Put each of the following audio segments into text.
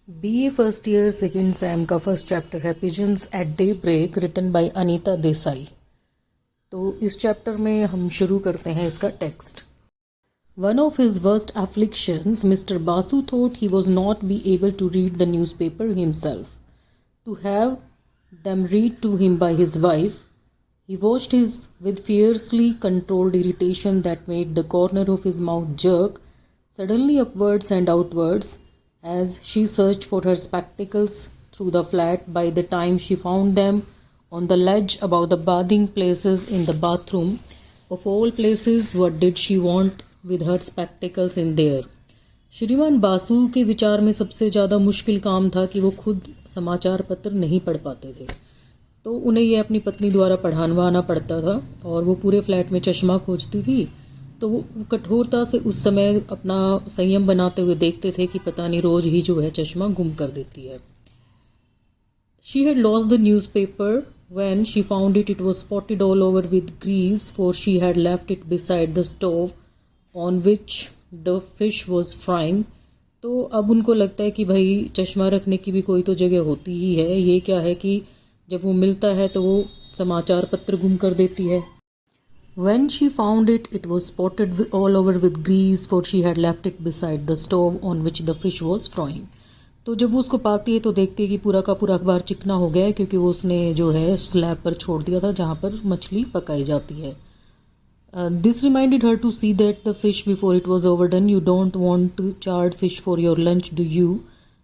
BA first year second sem का first chapter है pigeons at daybreak written by Anita Desai. तो इस chapter में हम शुरू करते हैं इसका text. One of his worst afflictions, Mr. Basu thought he was not be able to read the newspaper himself. To have them read to him by his wife, he watched his with fiercely controlled irritation that made the corner of his mouth jerk suddenly upwards and outwards as she searched for her spectacles through the flat. By the time she found them on the ledge above the bathing places in the bathroom, of all places, what did she want with her spectacles in there? श्रीमान बासु के विचार में सबसे ज़्यादा मुश्किल काम था कि वो खुद समाचार पत्र नहीं पढ़ पाते थे, तो उन्हें यह अपनी पत्नी द्वारा पढ़ानवाना पड़ता था और वो पूरे फ्लैट में चश्मा खोजती थी। तो वो कठोरता से उस समय अपना संयम बनाते हुए देखते थे कि पता नहीं रोज़ ही जो है चश्मा गुम कर देती है। She had lost the newspaper when she found it. It was spotted all over with grease, for she had left it beside the stove on which the fish was frying. तो अब उनको लगता है कि भाई चश्मा रखने की भी कोई तो जगह होती ही है। ये क्या है कि जब वो मिलता है तो वो समाचार पत्र गुम कर देती है। When she found it, it was spotted all over with grease, for she had left it beside the stove on which the fish was frying. तो जब वो उसको पाती है तो देखती है कि पूरा का पूरा अखबार चिकना हो गया है, क्योंकि वो उसने जो है स्लैब पर छोड़ दिया था जहाँ पर मछली पकाई जाती है। This reminded her to see that the fish before it was overdone. You don't want charred fish for your lunch, do you?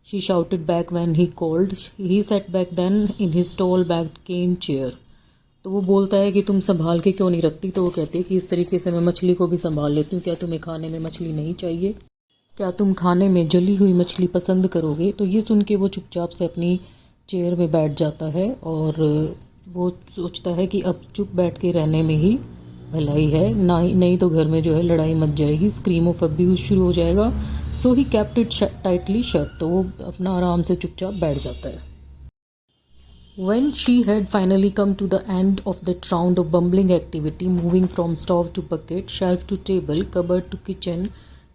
She shouted back when he called. He sat back then in his tall-backed cane chair. तो वो बोलता है कि तुम संभाल के क्यों नहीं रखती, तो वो कहती है कि इस तरीके से मैं मछली को भी संभाल लेती हूँ। क्या तुम्हें खाने में मछली नहीं चाहिए? क्या तुम खाने में जली हुई मछली पसंद करोगे? तो ये सुन के वो चुपचाप से अपनी चेयर में बैठ जाता है और वो सोचता है कि अब चुप बैठ के रहने में ही भलाई है, नहीं तो घर में जो है लड़ाई मच जाएगी, स्क्रीम ऑफ अब्यूज़ शुरू हो जाएगा। So he kept it tightly shut. तो वो अपना आराम से चुपचाप बैठ जाता है। When she had finally come to the end of that round of bumbling activity, moving from stove to bucket, shelf to table, cupboard to kitchen,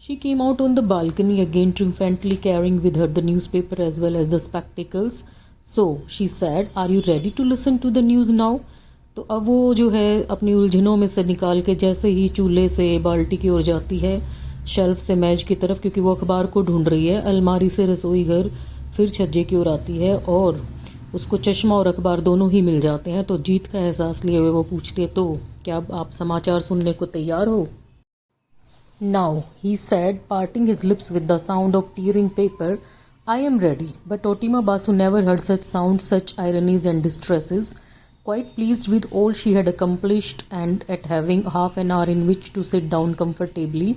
she came out on the balcony again, triumphantly carrying with her the newspaper as well as the spectacles. So, she said, "Are you ready to listen to the news now?" तो अब वो जो है अपनी उलझनों में से निकाल के जैसे ही चूल्हे से बाल्टी की ओर जाती है, शेल्फ से मेज की तरफ, क्योंकि वो अखबार को ढूंढ रही है, अलमारी से रसोई घर, फिर छज्जे की ओर आती है और उसको चश्मा और अखबार दोनों ही मिल जाते हैं। तो जीत का एहसास लिए हुए वो पूछती है, तो क्या आप समाचार सुनने को तैयार हो? Now he said, parting his lips with the sound of tearing paper, I am ready. But Otima Basu never heard such sound, such ironies and distresses. Quite pleased with all she had accomplished and at having half an hour in which to sit down comfortably,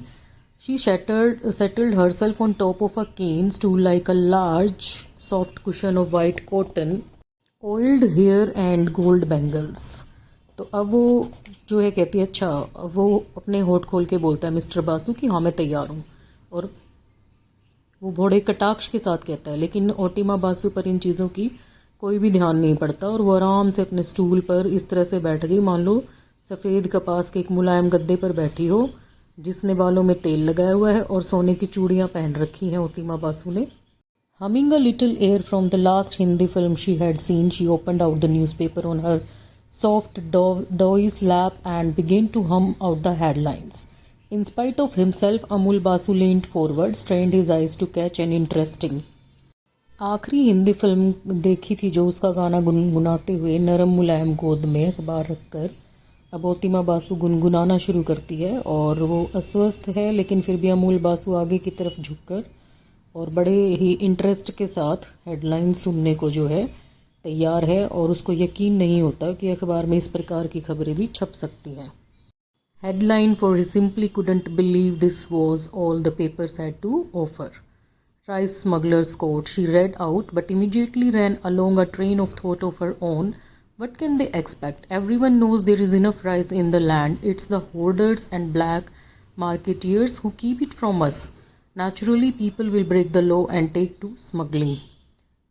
she settled herself on top of a cane stool like a large soft cushion of white cotton, oiled hair and gold bangles. तो अब वो जो है कहती है, अच्छा, वो अपने होठ खोल के बोलता है मिस्टर बासु कि हाँ मैं तैयार हूँ, और वो बड़े कटाक्ष के साथ कहता है। लेकिन ओटिमा बासु पर इन चीज़ों की कोई भी ध्यान नहीं पड़ता और वो आराम से अपने स्टूल पर इस तरह से बैठ गई मान लो सफ़ेद कपास के एक मुलायम गद्दे पर बैठी हो, जिसने बालों में तेल लगाया हुआ है और सोने की चूड़ियाँ पहन रखी हैं ओटिमा बासु ने। Humming a little air from the last Hindi film she had seen, she opened out the newspaper on her soft doy's lap and began to hum out the headlines. In spite of himself, Amul Basu leaned forward, strained his eyes to catch an interesting. आखिरी Hindi film देखी थी जो उसका गाना गुनगुनाते हुए नरम मुलायम गोद में अखबार रखकर अब ओटिमा बासु गुनगुनाना शुरू करती है, और वो अस्वस्थ है लेकिन फिर भी अमूल बासु आगे की तरफ झुककर और बड़े ही इंटरेस्ट के साथ हेडलाइन सुनने को जो है तैयार है, और उसको यकीन नहीं होता कि अखबार में इस प्रकार की खबरें भी छप सकती हैं। Headline, for he simply couldn't believe this was all the papers had to offer. Rice smuggler's coat, she read out, but immediately ran along a train of thought of her own. What can they expect? Everyone knows there is enough rice in the land. It's the hoarders and black marketeers who keep it from us. Naturally, people will break the law and take to smuggling.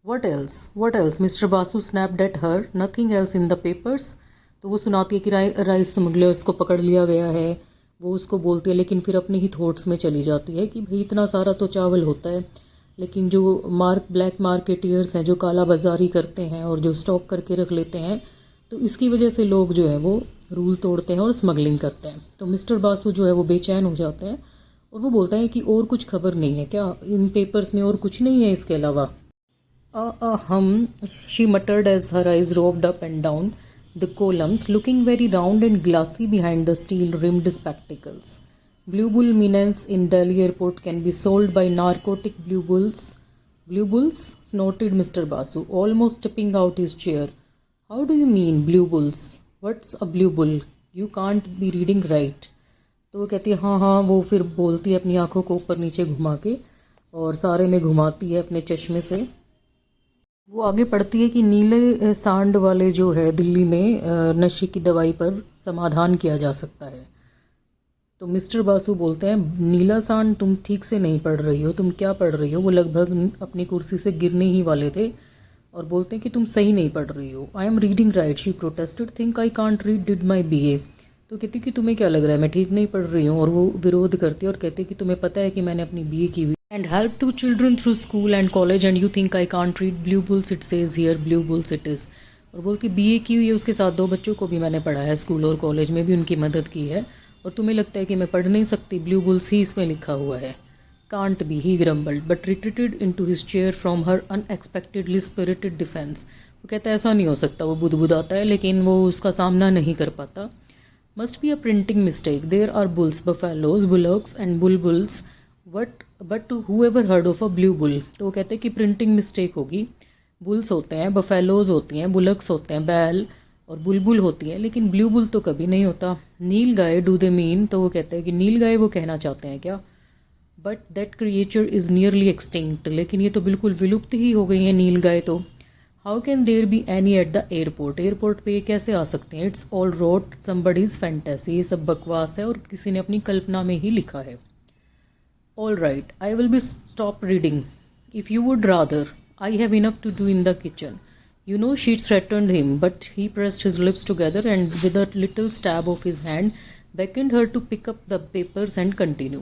What else? What else? Mr. Basu snapped at her. Nothing else in the papers? तो वो सुनाती है कि rice smugglers को पकड़ लिया गया है, वो उसको बोलती है, लेकिन फिर अपने ही थॉट्स में चली जाती है कि भाई इतना सारा तो चावल होता है, लेकिन जो ब्लैक मार्केटियर्स हैं, जो काला बाजारी करते हैं और जो स्टॉक करके रख लेते हैं, तो इसकी वजह से लोग जो है वो रूल तोड़ते हैं और स्मगलिंग करते हैं। तो मिस्टर बासु जो है वो बेचैन हो जाते हैं और वो बोलता है कि और कुछ खबर नहीं है क्या, इन पेपर्स में और कुछ नहीं है इसके अलावा? हम she muttered as her eyes roved up and down the columns, looking very round and glassy behind the steel-rimmed spectacles. Blue Bull menace in Delhi airport can be sold by narcotic blue bulls. Blue bulls? Snorted Mr. Basu, almost tipping out his chair. How do you mean, blue bulls? What's a blue bull? You can't be reading right. तो वो कहती है हाँ, वो फिर बोलती है अपनी आंखों को ऊपर नीचे घुमा के और सारे में घुमाती है अपने चश्मे से। वो आगे पढ़ती है कि नीले सांड वाले जो है दिल्ली में नशे की दवाई पर समाधान किया जा सकता है। तो मिस्टर बासु बोलते हैं नीला सांड, तुम ठीक से नहीं पढ़ रही हो, तुम क्या पढ़ रही हो? वो लगभग अपनी कुर्सी से गिरने ही वाले थे और बोलते हैं कि तुम सही नहीं पढ़ रही हो। I am reading right, she protested, think I can't read, did my BA। तो कहती कि तुम्हें क्या लग रहा है मैं ठीक नहीं पढ़ रही हूँ? और वो विरोध करती है और कहती कि तुम्हें पता है कि मैंने अपनी BA की हुई and help to children through school and college and you think I can't read? Blue bulls it says here, blue bulls it is। और बोलती BA की हुई है, उसके साथ 2 बच्चों को भी मैंने पढ़ा है, स्कूल और कॉलेज में भी उनकी मदद की है, और तुम्हें लगता है कि मैं पढ़ नहीं सकती? ब्लू बुल्स ही इसमें लिखा हुआ है। Can't be, he grumbled but retreated into his chair from her unexpectedly spirited defence. वो कहता है ऐसा नहीं हो सकता, वो बुदबुदाता है लेकिन वो उसका सामना नहीं कर पाता। Must be a printing mistake, there are bulls, buffaloes, bullocks and bulbuls, but whoever heard of a blue bull. तो वो कहते हैं कि प्रिंटिंग मिस्टेक होगी, बुल्स होते हैं, बफेलोज होती हैं, बुलक्स होते हैं, बैल और बुलबुल होती है, लेकिन ब्लू बुल तो कभी नहीं होता। नील गाय, डू दे मीन? तो वो कहते हैं कि नील गाय वो कहना चाहते हैं क्या? But that creature is nearly extinct, लेकिन ये तो बिल्कुल विलुप्त ही हो गई हैं नील गाय तो। How can there be any at the airport? Airport पे ये कैसे आ सकते हैं? It's all rot somebody's fantasy, ये सब बकवास है और किसी ने अपनी कल्पना में ही लिखा है। All right, I will be stop reading if you would rather, I have enough to do in the kitchen. You know, she threatened him, but he pressed his lips together and with a little stab of his hand beckoned her to pick up the papers and continue.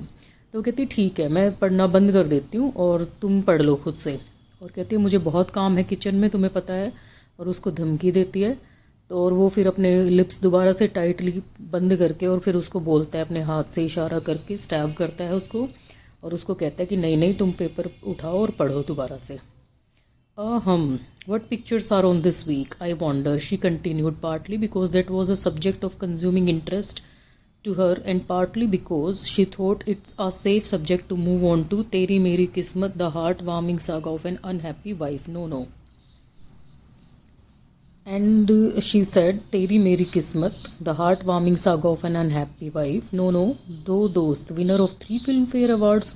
तो कहती ठीक है, मैं पढ़ना बंद कर देती हूँ और तुम पढ़ लो खुद से। और कहती है मुझे बहुत काम है किचन में, तुम्हें पता है, और उसको धमकी देती है। तो और वो फिर अपने लिप्स दोबारा से टाइटली बंद करके और फिर उसको बोलता है अपने हाथ से इशारा करके, स्टैब करता है उसको और उसको कहता है कि नहीं नहीं, तुम पेपर उठाओ और पढ़ो दोबारा से। What pictures are on this week? I wonder, she continued, partly because that was a subject of consuming interest to her and partly because she thought it's a safe subject to move on to. Teri Meri Kismat, the heart-warming saga of an unhappy wife. No. And she said, Teri Meri Kismat, the heart-warming saga of an unhappy wife. No. Do Dost, winner of 3 Filmfare Awards.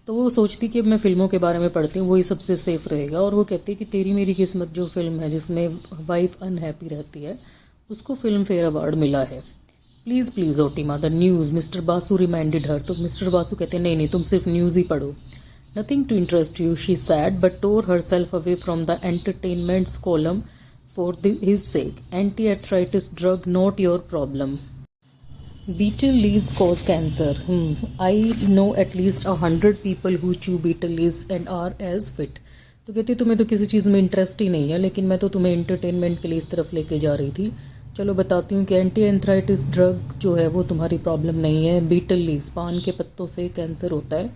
तो वो सोचती कि अब मैं फ़िल्मों के बारे में पढ़ती हूँ, वही सबसे सेफ़ रहेगा। और वो कहती है कि तेरी मेरी किस्मत जो फ़िल्म है जिसमें वाइफ अनहैप्पी रहती है, उसको फिल्म फेयर अवार्ड मिला है। Please Otima, the news, mister Basu reminded her. तो मिस्टर बासु कहते हैं नहीं तुम सिर्फ न्यूज़ ही पढ़ो। Nothing to interest you, she said but tore herself away from the entertainments column for his sake. Anti arthritis drug not your problem. Betel leaves cause cancer. I know at least 100 people who chew betel leaves and are as fit. तो कहती तुम्हें तो किसी चीज़ में interest ही नहीं है, लेकिन मैं तो तुम्हें इंटरटेनमेंट के लिए इस तरफ लेके जा रही थी। चलो बताती हूँ कि एंटी एंथराइटिस ड्रग जो है वो तुम्हारी प्रॉब्लम नहीं है। बीटल लीव्स, पान के पत्तों से कैंसर होता है।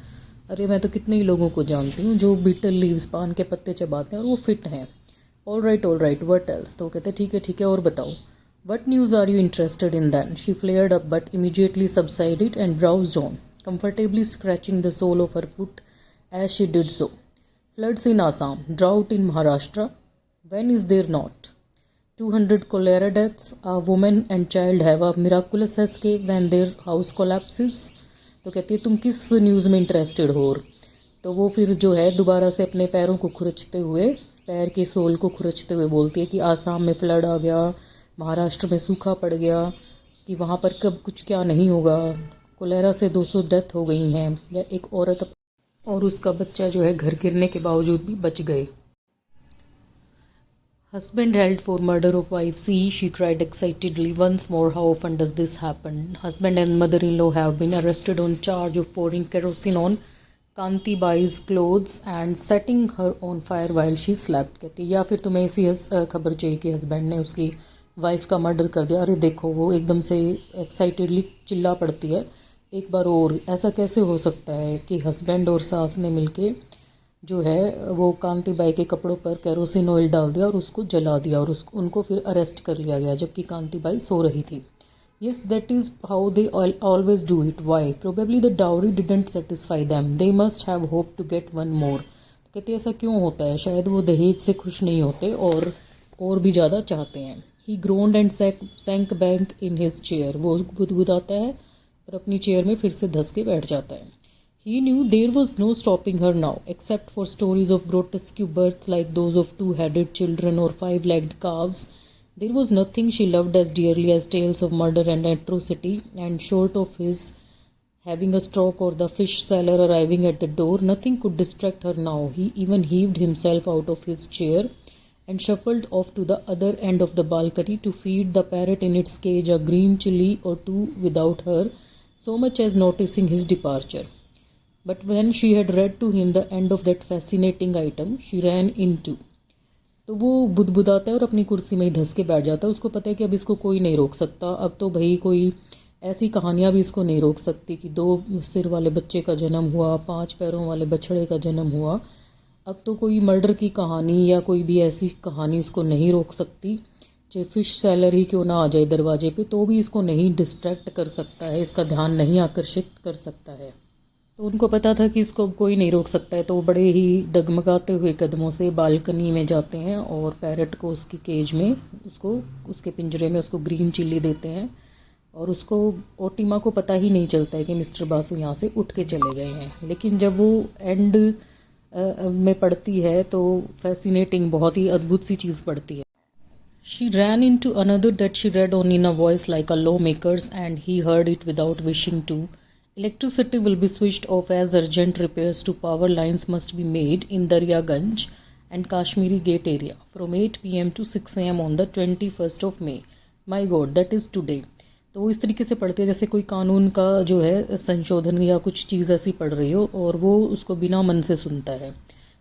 अरे मैं तो कितने ही लोगों को जानती हूँ जो बीटल लीव्स, पान के पत्ते चबाते हैं और वो फिट हैं। All right, what else? तो कहते ठीक है और बताओ। What news are you interested in then? She flared up but immediately subsided and browsed on, comfortably scratching the sole of her foot as she did so. Floods in Assam, drought in Maharashtra. When is there not? 200 cholera deaths. A woman and child have a miraculous escape when their house collapses. तो कहती है तुम किस news में interested हो? तो वो फिर जो है दोबारा से अपने पैरों को खुरचते हुए, पैर के सोल को खुरचते हुए बोलती है कि आसाम में फ्लड आ गया, महाराष्ट्र में सूखा पड़ गया, कि वहाँ पर कब कुछ क्या नहीं होगा, कोलेरा से 200 डेथ हो गई हैं, या एक औरत और उसका बच्चा जो है घर गिरने के बावजूद भी बच गए। Husband held for murder of wife. See, she cried excitedly once more. How often does this happen? Husband and mother-in-law have been arrested on charge of pouring kerosene on Kanti Bai's clothes and setting her on fire while she slept. कहती है या फिर तुम्हें ऐसी खबर चाहिए कि husband ने उसकी वाइफ का मर्डर कर दिया। अरे देखो वो एकदम से एक्साइटेडली चिल्ला पड़ती है एक बार और, ऐसा कैसे हो सकता है कि हस्बैंड और सास ने मिलके जो है वो कांति बाई के कपड़ों पर केरोसिन ऑयल डाल दिया और उसको जला दिया और उनको फिर अरेस्ट कर लिया गया जबकि कांति बाई सो रही थी। Yes, that is how they always do it. Why? Probably the dowry didn't satisfy them. They must have hoped to get one more. कहते ऐसा क्यों होता है, शायद वो दहेज से खुश नहीं होते और भी ज़्यादा चाहते हैं। He groaned and sank back in his chair. वो बुदबुदाता है और अपनी चेयर में फिर से धंस के बैठ जाता है। He knew there was no stopping her now, except for stories of grotesque births like those of two-headed children or five-legged calves. There was nothing she loved as dearly as tales of murder and atrocity, and short of his having a stroke or the fish seller arriving at the door, nothing could distract her now. He even heaved himself out of his chair and shuffled off to the other end of the balcony to feed the parrot in its cage a green chili or two without her so much as noticing his departure. But when she had read to him the end of that fascinating item, she ran into. तो वो बुदबुदाता है और अपनी कुर्सी में ही धंस के बैठ जाता है। उसको पता है कि अब इसको कोई नहीं रोक सकता। अब तो भाई कोई ऐसी कहानियाँ भी इसको नहीं रोक सकती कि 2 सिर वाले बच्चे का जन्म हुआ, 5 पैरों वाले बछड़े का जन्म हुआ। अब तो कोई मर्डर की कहानी या कोई भी ऐसी कहानी इसको नहीं रोक सकती। चाहे फिश सेलर ही क्यों ना आ जाए दरवाजे पे तो भी इसको नहीं डिस्ट्रैक्ट कर सकता है, इसका ध्यान नहीं आकर्षित कर सकता है। तो उनको पता था कि इसको कोई नहीं रोक सकता है, तो वो बड़े ही डगमगाते हुए कदमों से बालकनी में जाते हैं और पैरट को उसकी केज में उसके पिंजरे में उसको ग्रीन चिल्ली देते हैं। और उसको ओटिमा को पता ही नहीं चलता है कि मिस्टर बासु यहाँ से उठ के चले गए हैं। लेकिन जब वो एंड में पढ़ती है तो फैसिनेटिंग, बहुत ही अद्भुत सी चीज़ पढ़ती है। She ran into another that she read on in a voice like a lawmaker's, and he heard it without wishing to. Electricity will be switched off as urgent repairs to power lines must be made in Daryaganj and Kashmiri Gate area from 8 p.m. to 6 a.m. on the 21st of May. My God, that is today. तो वो इस तरीके से पढ़ते हैं जैसे कोई कानून का जो है संशोधन या कुछ चीज़ ऐसी पढ़ रही हो और वो उसको बिना मन से सुनता है।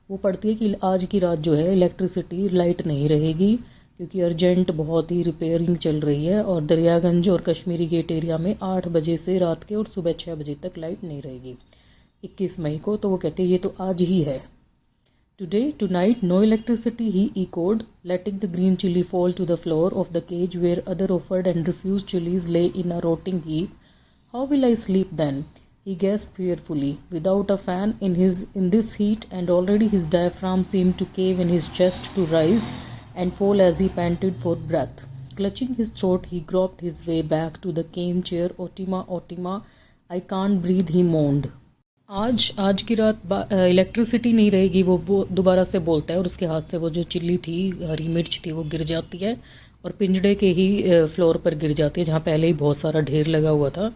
वो पढ़ती है कि आज की रात जो है इलेक्ट्रिसिटी लाइट नहीं रहेगी क्योंकि अर्जेंट बहुत ही रिपेयरिंग चल रही है और दरियागंज और कश्मीरी गेट एरिया में 8 बजे से रात के और सुबह 6 बजे तक लाइट नहीं रहेगी 21 मई को। तो वो कहते हैं ये तो आज ही है। Today tonight no electricity he echoed, letting the green chilli fall to the floor of the cage where other offered and refuse chillies lay in a rotting heap. How will I sleep then? He gasped fearfully. Without a fan in this heat, and already his diaphragm seemed to cave in his chest to rise and fall as he panted for breath. Clutching his throat, he groped his way back to the cane chair. Otima, Otima, I can't breathe, he moaned. आज की रात electricity नहीं रहेगी, वो दोबारा से बोलता है और उसके हाथ से वो जो चिल्ली थी, हरी मिर्च थी, वो गिर जाती है और पिंजड़े के ही फ्लोर पर गिर जाती है जहाँ पहले ही बहुत सारा ढेर लगा हुआ था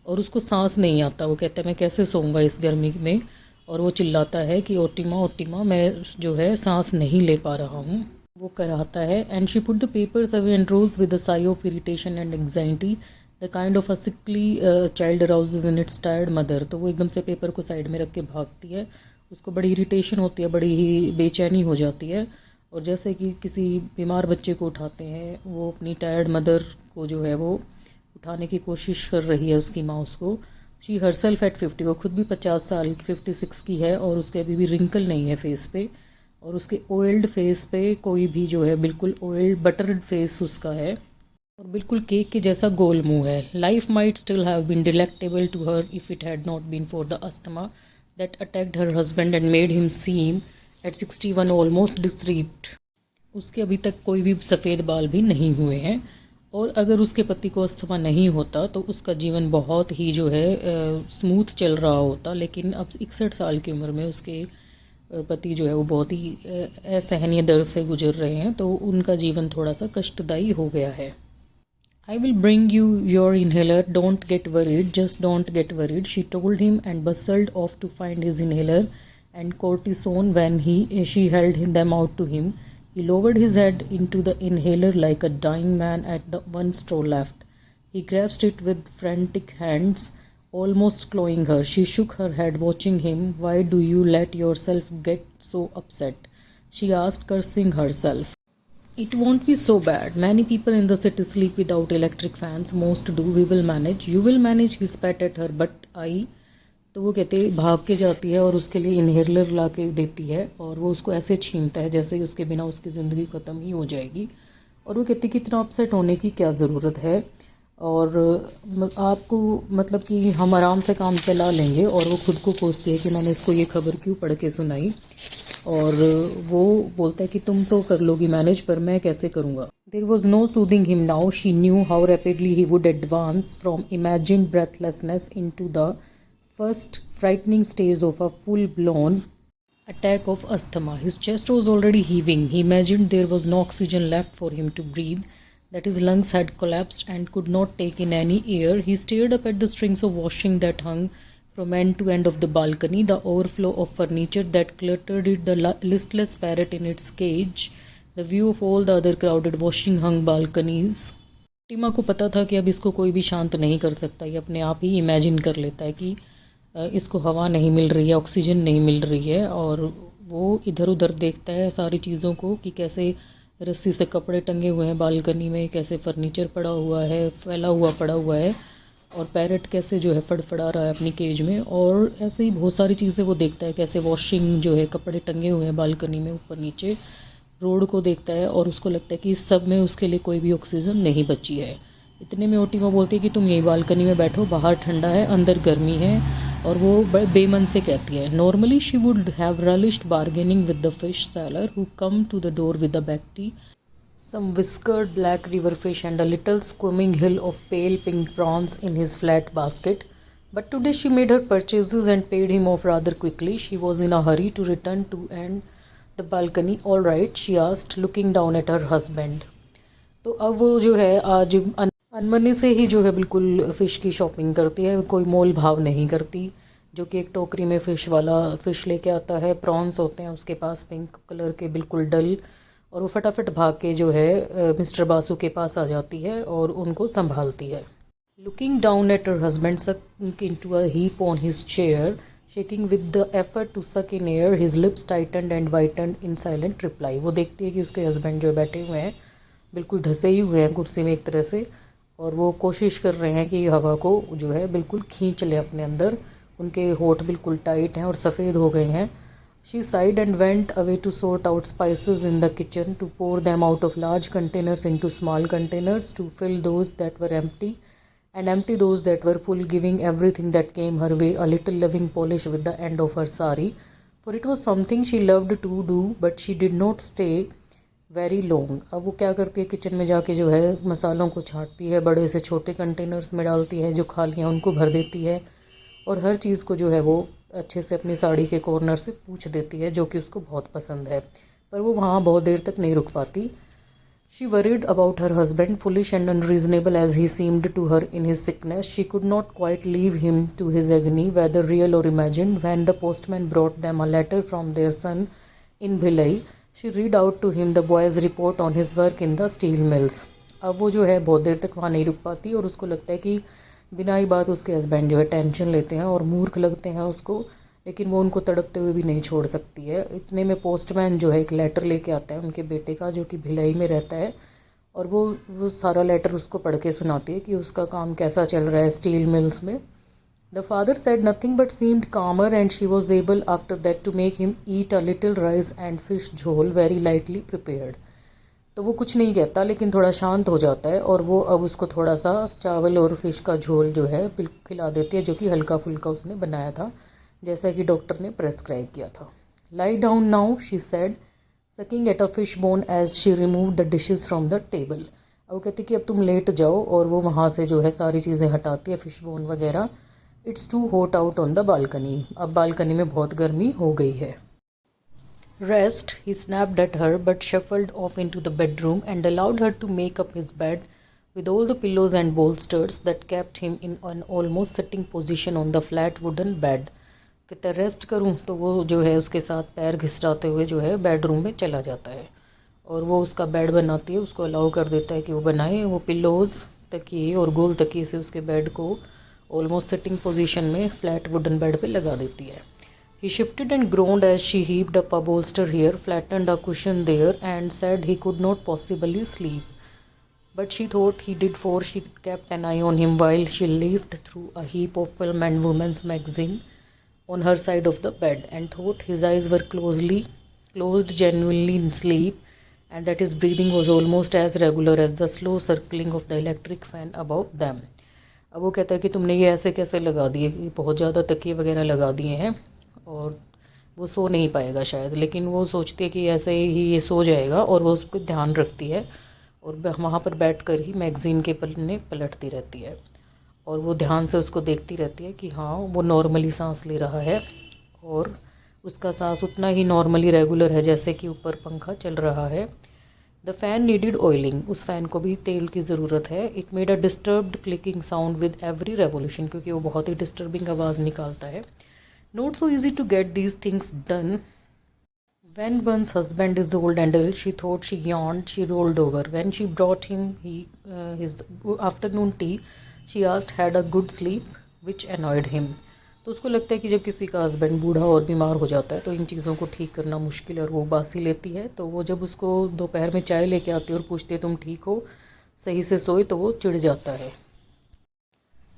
और उसको सांस नहीं आता। वो कहता है मैं कैसे सोऊंगा इस गर्मी में, और वो चिल्लाता है कि ओटिमा ओटिमा मैं जो है सांस नहीं ले पा रहा हूँ। वो कराता है। And she put the papers away and rose with a sigh of irritation and anxiety the kind of a sickly child arouses in its tired mother. तो वो एकदम से पेपर को साइड में रख के भागती है, उसको बड़ी इरिटेशन होती है, बड़ी ही बेचैनी हो जाती है और जैसे कि किसी बीमार बच्चे को उठाते हैं वो अपनी टायर्ड मदर को जो है वो उठाने की कोशिश कर रही है उसकी माँ उसको। शी हरसेल्फ एट 50, वो खुद भी 50 साल की 56 की है और उसके अभी भी रिंकल नहीं है फेस पे और उसके ऑयल्ड फेस पे कोई भी जो है बिल्कुल ऑयल्ड बटर्ड फेस उसका है और बिल्कुल केक के जैसा गोल मुंह है। Life might still have been delectable to her if it had not been for the asthma that attacked her husband and made him seem at 61 almost decrepit. उसके अभी तक कोई भी सफ़ेद बाल भी नहीं हुए हैं और अगर उसके पति को अस्थमा नहीं होता तो उसका जीवन बहुत ही जो है स्मूथ चल रहा होता। लेकिन अब 61 साल की उम्र में उसके पति जो है वो बहुत ही असहनीय दर्द से गुजर रहे हैं तो उनका जीवन थोड़ा सा कष्टदायी हो गया है। I will bring you your inhaler, don't get worried, just don't get worried, she told him and bustled off to find his inhaler and cortisone when she held them out to him. He lowered his head into the inhaler like a dying man at the one straw left. He grasped it with frantic hands, almost clawing her. She shook her head, watching him. Why do you let yourself get so upset? She asked, cursing herself. It won't be so bad. Many people in the city sleep without electric fans. Most do. We will manage. You will manage, he spat at her. But I... तो वो कहते भाग के जाती है और उसके लिए इनहेलर ला के देती है और वो उसको ऐसे छीनता है जैसे ही उसके बिना उसकी ज़िंदगी ख़त्म ही हो जाएगी। और वो कहती कि इतना अपसेट होने की क्या ज़रूरत है, और आपको मतलब कि हम आराम से काम चला लेंगे। और वो खुद को कोसती है कि मैंने इसको ये खबर क्यों पढ़ के सुनाई। और वो बोलता है कि तुम तो कर लोगी मैनेज, पर मैं कैसे करूँगा। There was no soothing him now. She knew how rapidly he would advance from imagined breathlessness into the first frightening stage of a full-blown attack of asthma. His chest was already heaving. He imagined there was no oxygen left for him to breathe, that his lungs had collapsed and could not take in any air. He stared up at the strings of washing that hung from end to end of the balcony, the overflow of furniture that cluttered it, the listless parrot in its cage, the view of all the other crowded washing hung balconies. टीमा को पता था कि अब इसको कोई भी शांत नहीं कर सकता। ये अपने आप ही इमेजिन कर लेता है कि इसको हवा नहीं मिल रही है, ऑक्सीजन नहीं मिल रही है, और वो इधर उधर देखता है सारी चीज़ों को कि कैसे रस्सी से कपड़े टंगे हुए हैं बालकनी में, कैसे फर्नीचर पड़ा हुआ है, फैला हुआ पड़ा हुआ है, और पैरट कैसे जो है फड़फड़ा रहा है अपनी केज में। और ऐसे ही बहुत सारी चीज़ें वो देखता है, कैसे वॉशिंग जो है कपड़े टंगे हुए हैं बालकनी में ऊपर नीचे, रोड को देखता है, और उसको लगता है कि इस सब में उसके लिए कोई भी ऑक्सीजन नहीं बची है। इतने में ओटीमा बोलती है कि तुम यही बालकनी में बैठो, बाहर ठंडा है अंदर गर्मी है। और वो बड़े बेमन से कहती है। Normally she would have relished bargaining with the fish seller who come to the door with a bakti, some whiskered black river fish and a little swimming hill of pale pink prawns in his flat basket. But today she made her purchases and paid him off rather quickly. She was in a hurry to return to and the balcony. All right, she asked, looking down at her husband. तो अब वो जो है आज अनमने से ही जो है बिल्कुल फ़िश की शॉपिंग करती है, कोई मोल भाव नहीं करती। जो कि एक टोकरी में फ़िश वाला फ़िश लेके आता है, प्रॉन्स होते हैं उसके पास पिंक कलर के बिल्कुल डल, और वो फटाफट भाग के जो है मिस्टर बासु के पास आ जाती है और उनको संभालती है। Looking down at her husband sunk into a heap on his chair, shaking with the effort to suck in air, his lips tightened and whitened in silent reply. वो देखती है कि उसके हस्बैंड जो बैठे हुए हैं बिल्कुल धंसे ही हुए हैं कुर्सी में एक तरह से, और वो कोशिश कर रहे हैं कि हवा को जो है बिल्कुल खींच ले अपने अंदर। उनके होठ बिल्कुल टाइट हैं और सफ़ेद हो गए हैं। She sighed and went away to sort out spices in the kitchen, to pour them out of large containers into small containers, to fill those that were empty and empty those that were full, giving everything that came her way a little loving polish with the end of her sari, for it was something she loved to do, but she did not stay very long. अब वो क्या करती है, kitchen में जाके जो है मसालों को छांटती है, बड़े से छोटे कंटेनर्स में डालती है, जो खाली हैं उनको भर देती है, और हर चीज़ को जो है वो अच्छे से अपनी साड़ी के कॉर्नर से पूछ देती है, जो कि उसको बहुत पसंद है। पर वो वहाँ बहुत देर तक नहीं रुक पाती। She worried about her husband, foolish and unreasonable as he seemed to her in his sickness. She could not quite leave him to his agony, whether real or imagined. When the postman brought them a letter from their son in Bhilai, she read out to him the boy's report on his work in the steel mills. अब वो जो है बहुत देर तक वहाँ नहीं रुक पाती, और उसको लगता है कि बिना ही बात उसके हस्बैंड जो है टेंशन लेते हैं और मूर्ख लगते हैं उसको, लेकिन वो उनको तड़पते हुए भी नहीं छोड़ सकती है। इतने में पोस्टमैन जो है एक लेटर लेके आता है उनके बेटे का, जो कि भिलाई में रहता है, और वो सारा लेटर उसको पढ़ के सुनाती है कि उसका काम कैसा चल रहा है स्टील मिल्स में। The father said nothing but seemed calmer, and she was able after that to make him eat a little rice and fish jhol very lightly prepared. तो वो कुछ नहीं कहता, लेकिन थोड़ा शांत हो जाता है, और वो अब उसको थोड़ा सा चावल और फिश का झोल जो है बिल्कुल खिला देती है, जो कि हल्का फुल्का उसने बनाया था, जैसा कि डॉक्टर ने प्रेस्क्राइब किया था। Lie down now, she said, sucking at a fish bone as she remove the dishes from the table. अब वो कहती कि अब तुम लेट जाओ, और वो वहाँ से जो है सारी चीज़ें हटाती है, फिश बोन वगैरह। It's too hot out on the balcony, अब बालकनी में बहुत गर्मी हो गई है। Rest, he snapped at her, but shuffled off into the bedroom and allowed her to make up his bed with all the pillows and bolsters that kept him in an almost sitting position on the flat wooden bed. कहते rest करूं, तो वो जो है उसके साथ पैर घिसराते हुए जो है बेडरूम में चला जाता है, और वो उसका बेड बनाती है, उसको अलाउ कर देता है कि वो बनाए। वो पिलोज़, तकिए और गोल तकिए से उसके बेड को ऑलमोस्ट सिटिंग पोजीशन में फ्लैट वुडन बेड पे लगा देती है. He shifted and groaned as she heaped up a bolster here, flattened a cushion there, and said he could not possibly sleep. But she thought he did, for she kept an eye on him while she leafed through a heap of film and women's magazine on her side of the bed, and thought his eyes were closed genuinely in sleep, and that his breathing was almost as regular as the slow circling of the electric fan above them. अब वो कहता है कि तुमने ये ऐसे कैसे लगा दिए, बहुत ज़्यादा तकिए वगैरह लगा दिए हैं और वो सो नहीं पाएगा शायद, लेकिन वो सोचती है कि ऐसे ही ये सो जाएगा, और वो उस पर ध्यान रखती है और वहाँ पर बैठकर ही मैगज़ीन के पन्ने पलटती रहती है और वो ध्यान से उसको देखती रहती है कि हाँ वो नॉर्मली सांस ले रहा है और उसका सांस उतना ही नॉर्मली रेगुलर है जैसे कि ऊपर पंखा चल रहा है. द फैन नीडिड ऑयलिंग, उस फ़ैन को भी तेल की ज़रूरत है. It made a disturbed clicking sound with every revolution, क्योंकि वो बहुत ही डिस्टर्बिंग आवाज़ निकालता है. Not so easy to get these things done when one's husband is old and ill, she thought. She yawned, she rolled over. When she brought him his afternoon tea, she asked had a good sleep, which annoyed him. तो उसको लगता है कि जब किसी का husband बूढ़ा और बीमार हो जाता है तो इन चीज़ों को ठीक करना मुश्किल है और वो बासी लेती है. तो वो जब उसको दोपहर में चाय लेके आती है और पूछती है तुम ठीक हो, सही से सोए, तो वो चिढ़ जाता है.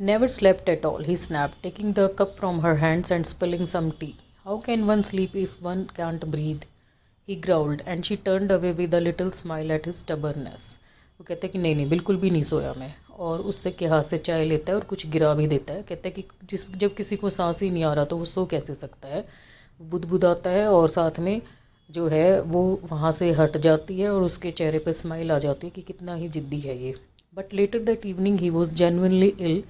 Never slept at all, he snapped, taking the cup from her hands and spilling some tea. How can one sleep if one can't breathe? He growled, and she turned away with a little smile at his stubbornness. वो कहता है कि नहीं बिल्कुल भी नहीं सोया मैं, और उससे के हाथ से चाय लेता है और कुछ गिरा भी देता है. कहता है कि जब किसी को सांस ही नहीं आ रहा तो वो सो कैसे सकता है. बुदबुदाता है और साथ में जो है वो वहाँ से हट जाती है और उसके चेहरे पर स्माइल आ जाती है कि कितना ही जिद्दी है ये. But later that evening he was genuinely ill,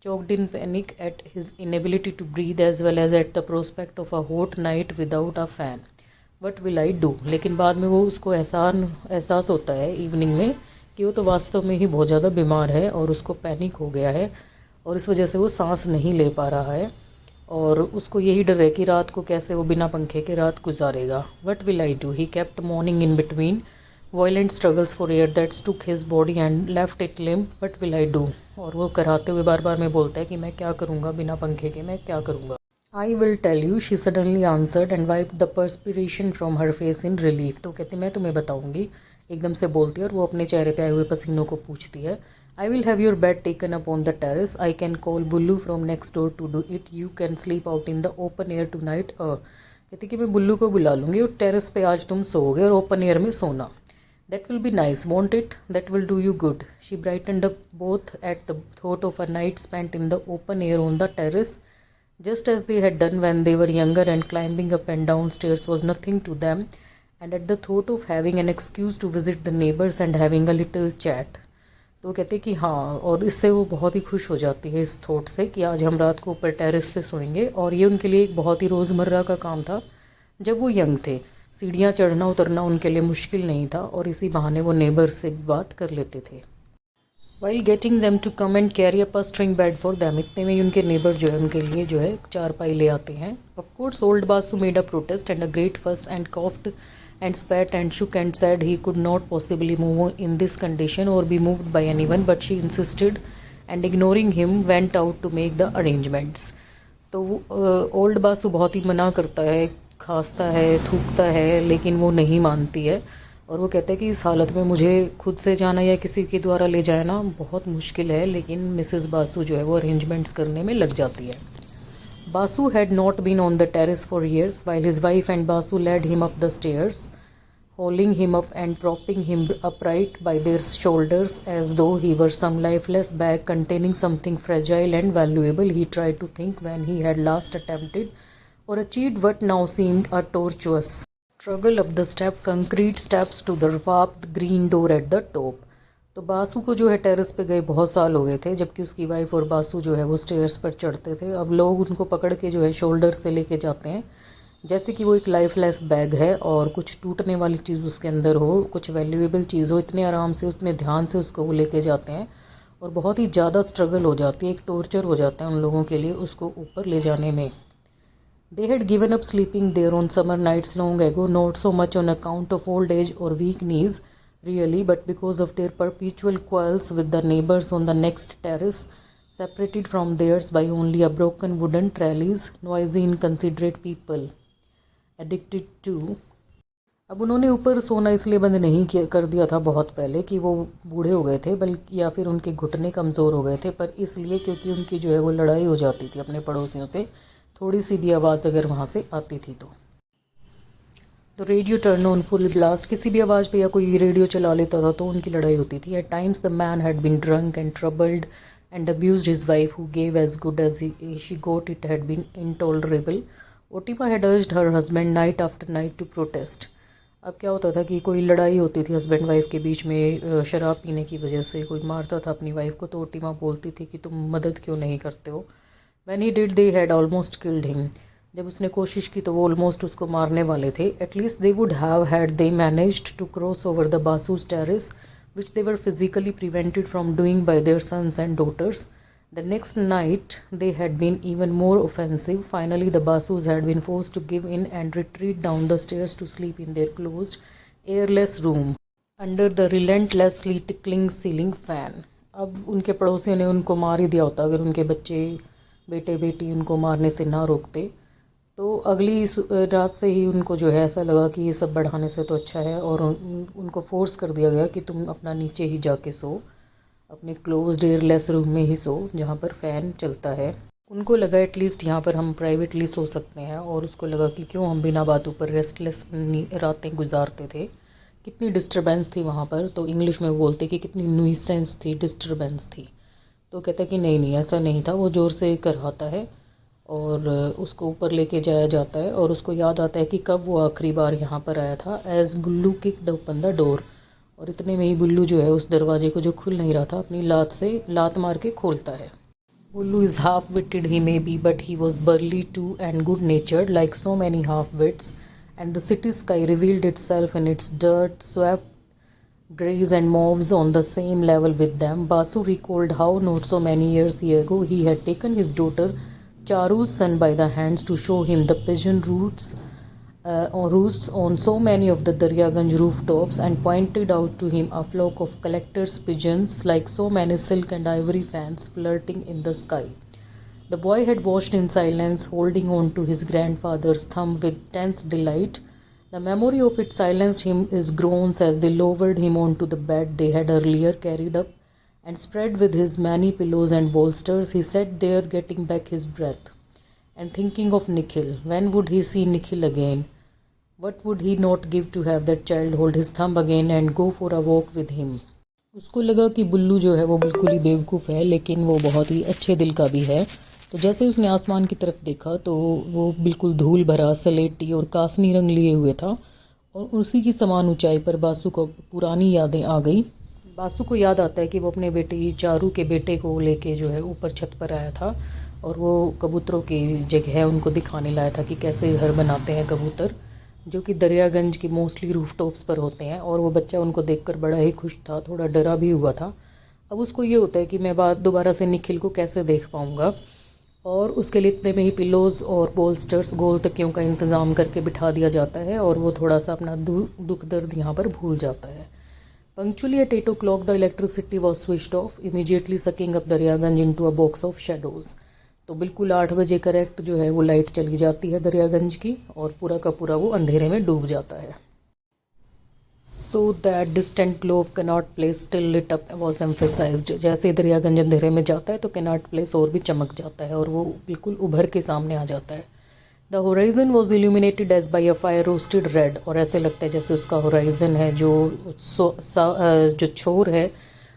choked in panic at his inability to breathe as well as at the prospect of a hot night without a fan. What will I do? लेकिन बाद में वो उसको एहसास होता है evening में कि वो तो वास्तव में ही बहुत ज़्यादा बीमार है और उसको पैनिक हो गया है और इस वजह से वो सांस नहीं ले पा रहा है और उसको यही डर है कि रात को कैसे वो बिना पंखे के रात गुजारेगा. What will I do? He kept moaning in between violent struggles for air that took his body and left it limp. What will I do? और वो कराते हुए बार बार में बोलता है कि मैं क्या करूँगा, बिना पंखे के मैं क्या करूँगा. I will tell you, she suddenly answered and wiped the perspiration from her face in relief. तो कहती मैं तुम्हें बताऊँगी, एकदम से बोलती है और वो अपने चेहरे पे आए हुए पसीनों को पूछती है. I will have your bed taken up on the terrace. I can call blue from next door to do it. You can sleep out in the open air tonight. कहती कि मैं बुल्लू को बुला लूँगी और टेरेस पे आज तुम सोओगे और ओपन एयर में सोना. That will be nice, won't it? That will do you good. She brightened up both at the thought of a night spent in the open air on the terrace, just as they had done when they were younger, and climbing up and down stairs was nothing to them, and at the thought of having an excuse to visit the neighbors and having a little chat. तो कहते कि हाँ, और इससे वो बहुत ही खुश हो जाती है इस थॉट से कि आज हम रात को ऊपर टेरेस पे सोएंगे. और ये उनके लिए एक बहुत ही रोज़मर्रा का काम था. जब वो यंग थे सीढ़ियाँ चढ़ना उतरना उनके लिए मुश्किल नहीं था और इसी बहाने वो नेबर्स से भी बात कर लेते थे. While getting them to come and carry up a string bed for them, इतने में ही उनके नेबर जो है उनके लिए जो है चारपाई ले आते हैं. Of course old Basu made a protest and a great फस and कॉफ्ड and spat and shook and said he could not possibly move in this condition or be moved by anyone, but she insisted and ignoring him went out to make the arrangements. तो old Basu बहुत ही मना करता है, खांसता है, थूकता है, लेकिन वो नहीं मानती है और वो कहता है कि इस हालत में मुझे खुद से जाना या किसी के द्वारा ले जाना बहुत मुश्किल है. लेकिन मिसेस बासु जो है वो अरेंजमेंट्स करने में लग जाती है. Basu had not been on the terrace for years, while his wife and Basu led him up the stairs, hauling him up and propping him upright by their shoulders as though he were some lifeless bag containing something fragile and valuable. He tried to think when he had last attempted or achieved what now seemed a tortuous struggle up the concrete steps to the warped green door at the top. तो बासु को जो है terrace पे गए बहुत साल हो गए थे, जबकि उसकी वाइफ और बासु जो है वो स्टेयर्स पर चढ़ते थे. अब लोग उनको पकड़ के जो है शोल्डर से लेके जाते हैं जैसे कि वो एक लाइफलेस बैग है और कुछ टूटने वाली चीज़ उसके अंदर हो, कुछ वैल्यूएबल चीज़ हो. इतने आराम से उतने ध्यान से उसको वो लेके जाते हैं और बहुत ही ज़्यादा स्ट्रगल हो जाती है, एक टॉर्चर हो जाता है उन लोगों के लिए उसको ऊपर ले जाने में. They had given up sleeping there on summer nights long ago, not so much on account of old age or weak knees, really, but because of their perpetual quarrels with the neighbors on the next terrace. separated from theirs by only a broken wooden trellis, noisy, inconsiderate people, addicted to। अब उन्होंने ऊपर सोना इसलिए बंद नहीं किया कर दिया था बहुत पहले कि वो बूढ़े हो गए थे, बल्कि या फिर उनके घुटने कमज़ोर हो गए थे, पर इसलिए क्योंकि उनकी जो है वो लड़ाई हो जाती थी अपने पड़ोसियों से, थोड़ी सी भी आवाज़ अगर वहाँ से आती थी तो radio turn on full blast, किसी भी आवाज़ पे या कोई रेडियो चला लेता था तो उनकी लड़ाई होती थी। At times the man had been drunk and troubled and abused his wife who gave as good as she got, it had been intolerable. Otima had urged her husband night after night to protest. अब क्या होता था कि कोई लड़ाई होती थी husband wife के बीच में, शराब पीने की वजह से कोई मारता था अपनी वाइफ को, तो ओटिमा बोलती थी कि तुम मदद क्यों नहीं करते हो। When he did they had almost killed him, जब उसने कोशिश की तो वो ऑलमोस्ट उसको मारने वाले थे। At least they would have had they managed to cross over the Basu's terrace which they were physically prevented from doing by their sons and daughters. The next night they had been even more offensive. Finally the Basus had been forced to give in and retreat down the stairs to sleep in their closed, airless room under the relentlessly tickling ceiling fan. अब उनके पड़ोसियों ने उनको मार ही दिया होता अगर उनके बच्चे बेटे बेटी उनको मारने से ना रोकते। तो अगली रात से ही उनको जो है ऐसा लगा कि ये सब बढ़ाने से तो अच्छा है, और उनको फोर्स कर दिया गया कि तुम अपना नीचे ही जाके सो, अपने क्लोज्ड एयरलेस रूम में ही सो जहाँ पर फ़ैन चलता है। उनको लगा एटलीस्ट यहाँ पर हम प्राइवेटली सो सकते हैं, और उसको लगा कि क्यों हम बिना बातों पर रेस्टलेस रातें गुजारते थे। कितनी डिस्टर्बेंस थी वहाँ पर, तो इंग्लिश में बोलते कि कितनी न्यूइसेंस थी, डिस्टर्बेंस थी। तो कहता कि नहीं ऐसा नहीं था, वो ज़ोर से करवाता है और उसको ऊपर लेके जाया जाता है, और उसको याद आता है कि कब वो आखिरी बार यहाँ पर आया था। As Bullu kicked open the door, और इतने में ही बुल्लू जो है उस दरवाजे को जो खुल नहीं रहा था अपनी लात मार के खोलता है। Bullu is half witted he may be, but he was burly too and good natured like so many half wits, and the city sky revealed itself in its dirt swept greys and mauves on the same level with them. Basu recalled how not so many years ago he had taken his daughter Charu's son by the hands to show him the pigeon roosts on so many of the Daryaganj rooftops, and pointed out to him a flock of collectors' pigeons like so many silk and ivory fans flirting in the sky. The boy had watched in silence, holding on to his grandfather's thumb with tense delight. The memory of it silenced his groans as they lowered him onto the bed they had earlier carried up and spread with his many pillows and bolsters. He sat there getting back his breath and thinking of Nikhil. When would he see Nikhil again? What would he not give to have that child hold his thumb again and go for a walk with him? उसको लगा कि बुल्लू जो है वो बिल्कुल ही बेवकूफ़ है, लेकिन वो बहुत ही अच्छे दिल का भी है। तो जैसे उसने आसमान की तरफ देखा तो वो बिल्कुल धूल भरा, सलेटी और कासनी रंग लिए हुए था, और उसी की समान ऊंचाई पर बासु को पुरानी यादें आ गई। बासु को याद आता है कि वो अपने बेटे चारू के बेटे को लेके जो है ऊपर छत पर आया था, और वो कबूतरों की जगह है उनको दिखाने लाया था कि कैसे घर बनाते हैं कबूतर, जो कि दरियागंज की मोस्टली रूफटॉप्स पर होते हैं। और वो बच्चा उनको देखकर बड़ा ही खुश था, थोड़ा डरा भी हुआ था। अब उसको ये होता है कि मैं दोबारा से निखिल को कैसे देख पाऊँगा, और उसके लिए इतने में ही पिलोज़ और बोल्स्टर्स, गोल तकियों का इंतज़ाम करके बिठा दिया जाता है, और वो थोड़ा सा अपना दुख दर्द यहाँ पर भूल जाता है। Punctually at 8 o'clock the electricity was switched off, immediately sucking up Daryaganj into a box of shadows. तो बिल्कुल 8 बजे करेक्ट जो है वो लाइट चली जाती है दरियागंज की, और पूरा का पूरा वो अंधेरे में डूब जाता है। So that distant glow of Connaught Place still lit up was emphasized. जैसे दरियागंज अंधेरे में जाता है तो कैनाट प्लेस और भी चमक जाता है, और वो बिल्कुल उभर के सामने आ जाता है। The horizon was illuminated as by a fire roasted red, और ऐसे लगता है जैसे उसका होराइजन है जो छोर है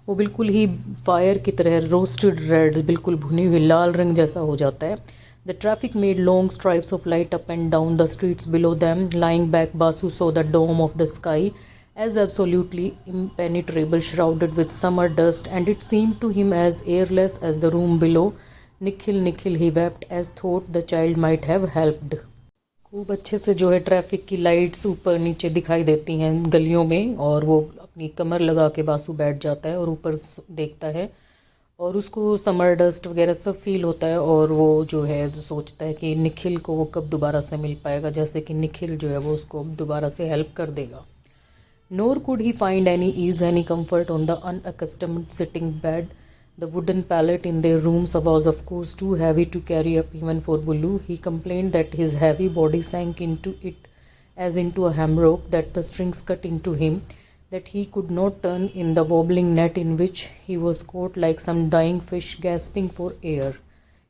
वो बिल्कुल ही फायर की तरह रोस्टेड रेड, बिल्कुल भुनी हुई लाल रंग जैसा हो जाता है। The traffic made long stripes of light up and down the streets below them. Lying back, Basu saw the dome of the sky as absolutely impenetrable, shrouded with summer dust, and it seemed to him as airless as the room below. Nikhil, Nikhil, he wept as thought the child might have helped. खूब अच्छे से जो है traffic की lights ऊपर नीचे दिखाई देती हैं गलियों में, और वो अपनी कमर लगा के बासु बैठ जाता है और ऊपर देखता है, और उसको समर डस्ट वगैरह सब फील होता है, और वो जो है सोचता है कि निखिल को वो कब दोबारा से मिल पाएगा, जैसे कि निखिल जो है वो उसको दोबारा से हेल्प कर देगा। Nor could he find any ease, any comfort on the unaccustomed sitting bed The wooden pallet in their rooms was of course too heavy to carry up even for Bullu. He complained that his heavy body sank into it as into a hammock, that the strings cut into him, that he could not turn in the wobbling net in which he was caught like some dying fish gasping for air.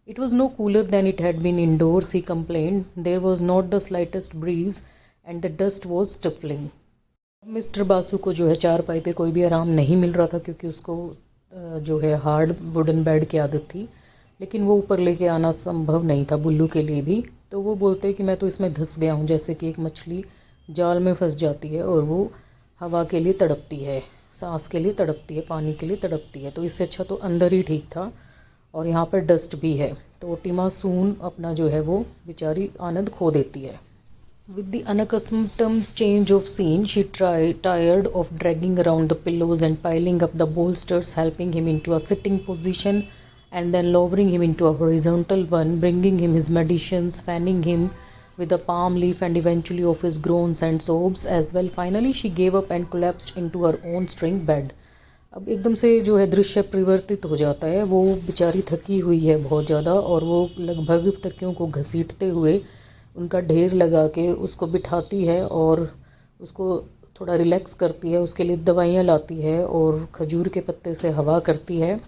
It was no cooler than it had been indoors, he complained. There was not the slightest breeze and the dust was stifling. Mister Basu को जो है चारपाई पे कोई भी आराम नहीं मिल रहा था, क्योंकि उसको जो है हार्ड वुडन बेड की आदत थी, लेकिन वो ऊपर लेके आना संभव नहीं था बुल्लू के लिए भी। तो वो बोलते हैं कि मैं तो इसमें धंस गया हूँ, जैसे कि एक मछली जाल में फंस जाती है और वो हवा के लिए तड़पती है, सांस के लिए तड़पती है, पानी के लिए तड़पती है। तो इससे अच्छा तो अंदर ही ठीक था, और यहाँ पर डस्ट भी है। तो टीमा सून अपना जो है वो बेचारी आनंद खो देती है। With the unaccustomed change of scene, she tired of dragging around the pillows and piling up the bolsters, helping him into a sitting position and then lowering him into a horizontal one, bringing him his medicines, fanning him with a palm leaf, and eventually of his groans and sobs as well. Finally, she gave up and collapsed into her own string bed. अब एकदम से जो है दृश्य परिवर्तित हो जाता है। वो बेचारी थकी हुई है बहुत ज़्यादा, और वो लगभग तकियों को घसीटते हुए उनका ढेर लगा के उसको बिठाती है और उसको थोड़ा रिलैक्स करती है। उसके लिए दवाइयाँ लाती है और खजूर के पत्ते से हवा करती है,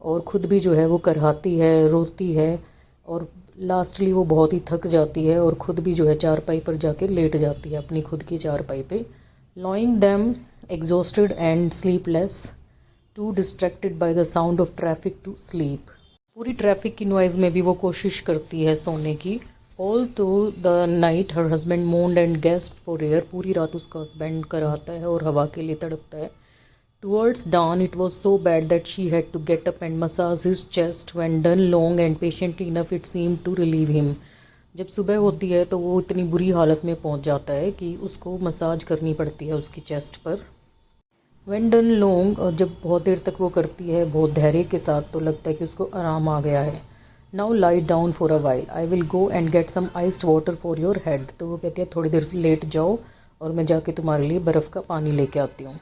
और ख़ुद भी जो है वो करहाती है, रोती है, और लास्टली वो बहुत ही थक जाती है और ख़ुद भी जो है चारपाई पर जाके लेट जाती है अपनी खुद की चारपाई पे। Lying them exhausted and sleepless, too distracted by the sound of traffic to sleep. पूरी ट्रैफिक की नॉइज़ में भी वो कोशिश करती है सोने की। All through the night her husband moaned and gasped for air, पूरी रात उसका हस्बैंड कराता है और हवा के लिए तड़पता है। Towards dawn it was so bad that she had to get up and massage his chest. When done long and patiently enough it seemed to relieve him. जब सुबह होती है तो वो इतनी बुरी हालत में पहुंच जाता है कि उसको मसाज करनी पड़ती है उसकी चेस्ट पर। When done long, और जब बहुत देर तक वो करती है बहुत धैर्य के साथ, तो लगता है कि उसको आराम आ गया है। Now lie down for a while. I will go and get some iced water for your head. तो वो कहती है थोड़ी देर से लेट जाओ और मैं जाके तुम्हारे लिए बर्फ़ का पानी लेके आती हूँ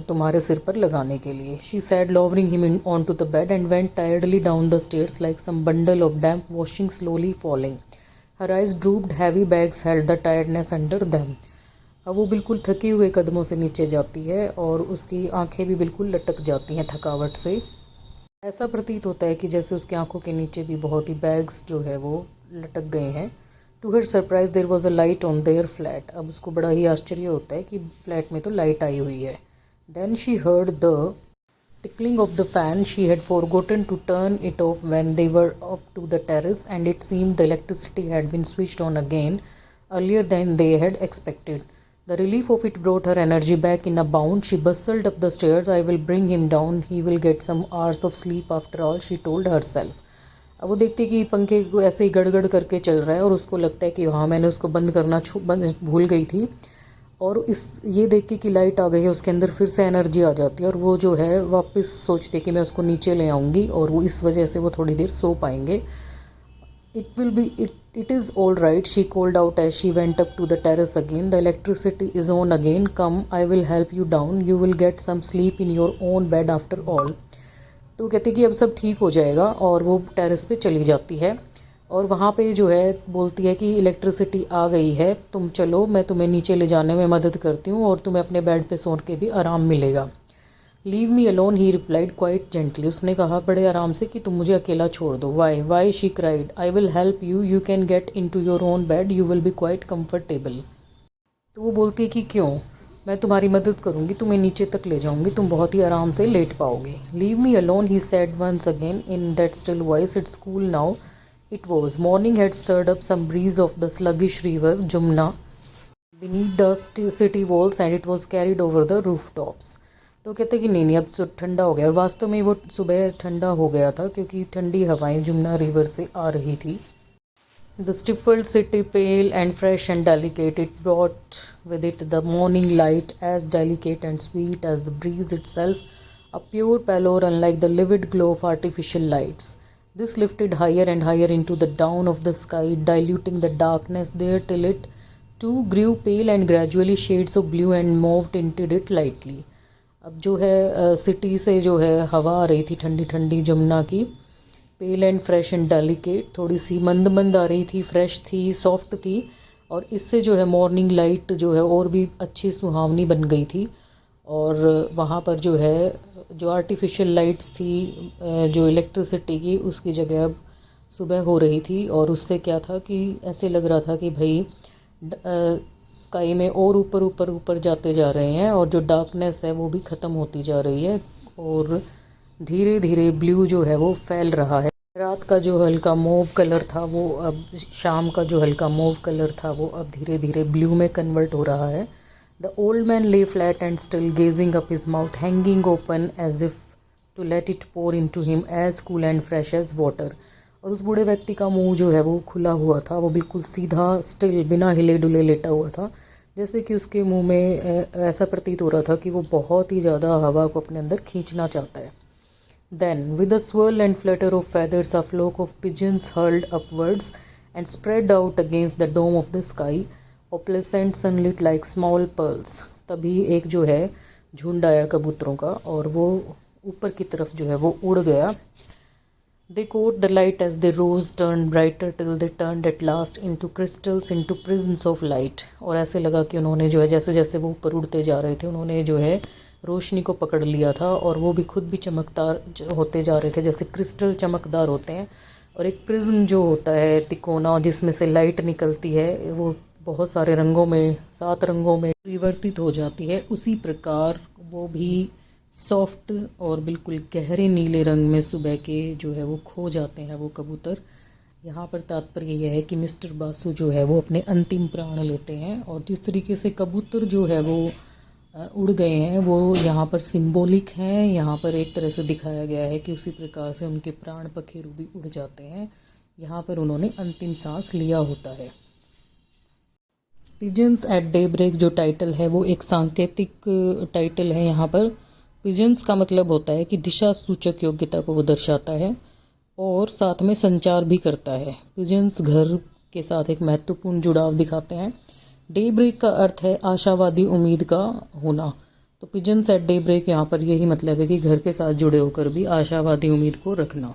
तुम्हारे सिर पर लगाने के लिए। She said, lowering him onto the bed, and went tiredly down the stairs like some bundle of damp washing slowly falling. Her eyes drooped, heavy bags held the tiredness under them. अब वो बिल्कुल थकी हुए कदमों से नीचे जाती है और उसकी आंखें भी बिल्कुल लटक जाती हैं थकावट से। ऐसा प्रतीत होता है कि जैसे उसकी आंखों के नीचे भी बहुत ही बैग्स जो है वो लटक गए हैं। To her surprise there was a light on their flat. अब उसको बड़ा ही आश्चर्य होता है कि फ्लैट में तो लाइट आई हुई है। Then she heard the tickling of the fan. She had forgotten to turn it off when they were up to the terrace, and it seemed the electricity had been switched on again earlier than they had expected. The relief of it brought her energy back in a bound. She bustled up the stairs. I will bring him down. He will get some hours of sleep after all, she told herself. अब वो देखती कि पंखे को ऐसे ही गड़गड़ करके चल रहा है और उसको लगता है कि हाँ मैंने उसको बंद करना भूल गई थी, और ये देख के कि लाइट आ गई है उसके अंदर फिर से एनर्जी आ जाती है, और वो जो है वापस सोचते कि मैं उसको नीचे ले आऊँगी, और वो इस वजह से वो थोड़ी देर सो पाएंगे। It is all right, she called out as she went up to the terrace again. The electricity is on again. Come, I will help you down. You will get some sleep in your own bed after all. तो कहते कि अब सब ठीक हो जाएगा, और वो टेरेस पे चली जाती है और वहाँ पे जो है बोलती है कि इलेक्ट्रिसिटी आ गई है, तुम चलो, मैं तुम्हें नीचे ले जाने में मदद करती हूँ और तुम्हें अपने बेड पे सोने के भी आराम मिलेगा। लीव मी अलोन, ही रिप्लाइड क्वाइट जेंटली। उसने कहा बड़े आराम से कि तुम मुझे अकेला छोड़ दो। Why she cried, I will help you, you can get into your own bed, you will be quite comfortable. तो वो बोलती है कि क्यों, मैं तुम्हारी मदद करूँगी, तुम्हें नीचे तक ले जाऊँगी, तुम बहुत ही आराम से लेट पाओगे। Leave me alone, he said once again in that still voice. It's cool now. It was. Morning had stirred up some breeze of the sluggish river Jumna beneath the city walls, and it was carried over the rooftops. तो कहते कि नहीं अब तो ठंडा हो गया, और वास्तव में वो सुबह ठंडा हो गया था क्योंकि ठंडी हवाएं जुमना रिवर से आ रही थी। The stifled city, pale and fresh and delicate, it brought with it the morning light, as delicate and sweet as the breeze itself, a pure pallor unlike the livid glow of artificial lights. This lifted higher and higher into the dawn of the sky, diluting the darkness there till it too grew pale, and gradually shades of blue and mauve tinted it lightly. अब जो है city से जो है हवा आ रही थी ठंडी ठंडी जमुना की, pale and fresh and delicate, थोड़ी सी मंद मंद आ रही थी, फ्रेश थी, सॉफ्ट थी, और इससे जो है मॉर्निंग लाइट जो है और भी अच्छी सुहावनी बन गई थी। और वहाँ पर जो है जो आर्टिफिशियल लाइट्स थी, जो इलेक्ट्रिसिटी की, उसकी जगह अब सुबह हो रही थी। और उससे क्या था कि ऐसे लग रहा था कि भाई स्काई में और ऊपर ऊपर ऊपर जाते जा रहे हैं, और जो डार्कनेस है वो भी ख़त्म होती जा रही है, और धीरे धीरे ब्लू जो है वो फैल रहा है। रात का जो हल्का मोव कलर था वो अब, शाम का जो हल्का मोव कलर था वो अब धीरे धीरे ब्लू में कन्वर्ट हो रहा है। The old man lay flat and still, gazing up his mouth hanging open as if to let it pour into him as cool and fresh as water. और उस बूढ़े व्यक्ति का मुंह जो है वो खुला हुआ था, वो बिल्कुल सीधा स्टिल बिना हिले डुले लेटा हुआ था, जैसे कि उसके मुंह में ऐसा प्रतीत हो रहा था कि वो बहुत ही ज़्यादा हवा को अपने अंदर खींचना चाहता है। Then, with a swirl and flutter of feathers, a flock of pigeons hurled upwards and spread out against the dome of the sky, opalescent sunlit like small pearls. तभी एक जो है झुंड आया कबूतरों का, और वो ऊपर की तरफ जो है वो उड़ गया। They caught the light as they rose, turned brighter till they turned at last into crystals, into prisms of light. और ऐसे लगा कि उन्होंने जो है जैसे जैसे वो ऊपर उड़ते जा रहे थे, उन्होंने जो है रोशनी को पकड़ लिया था, और वो भी खुद भी चमकदार होते जा रहे थे, जैसे क्रिस्टल चमकदार होते हैं। और एक प्रिज्म जो होता है तिकोना, जिसमें से लाइट निकलती है, वो बहुत सारे रंगों में, 7 रंगों में परिवर्तित हो जाती है, उसी प्रकार वो भी सॉफ्ट और बिल्कुल गहरे नीले रंग में सुबह के जो है वो खो जाते हैं वो कबूतर। यहाँ पर तात्पर्य यह है कि मिस्टर बासु जो है वो अपने अंतिम प्राण लेते हैं, और जिस तरीके से कबूतर जो है वो उड़ गए हैं वो यहाँ पर सिंबॉलिक हैं। यहाँ पर एक तरह से दिखाया गया है कि उसी प्रकार से उनके प्राण पखेरु भी उड़ जाते हैं, यहाँ पर उन्होंने अंतिम सांस लिया होता है। पिजन्स एट डे ब्रेक जो टाइटल है वो एक सांकेतिक टाइटल है। यहाँ पर पिजन्स का मतलब होता है कि दिशा सूचक योग्यता को वो दर्शाता है, और साथ में संचार भी करता है। पिजन्स घर के साथ एक महत्वपूर्ण जुड़ाव दिखाते हैं। डे ब्रेक का अर्थ है आशावादी उम्मीद का होना, तो पिजन्स एट डे ब्रेक यहाँ पर यही मतलब है कि घर के साथ जुड़े होकर भी आशावादी उम्मीद को रखना।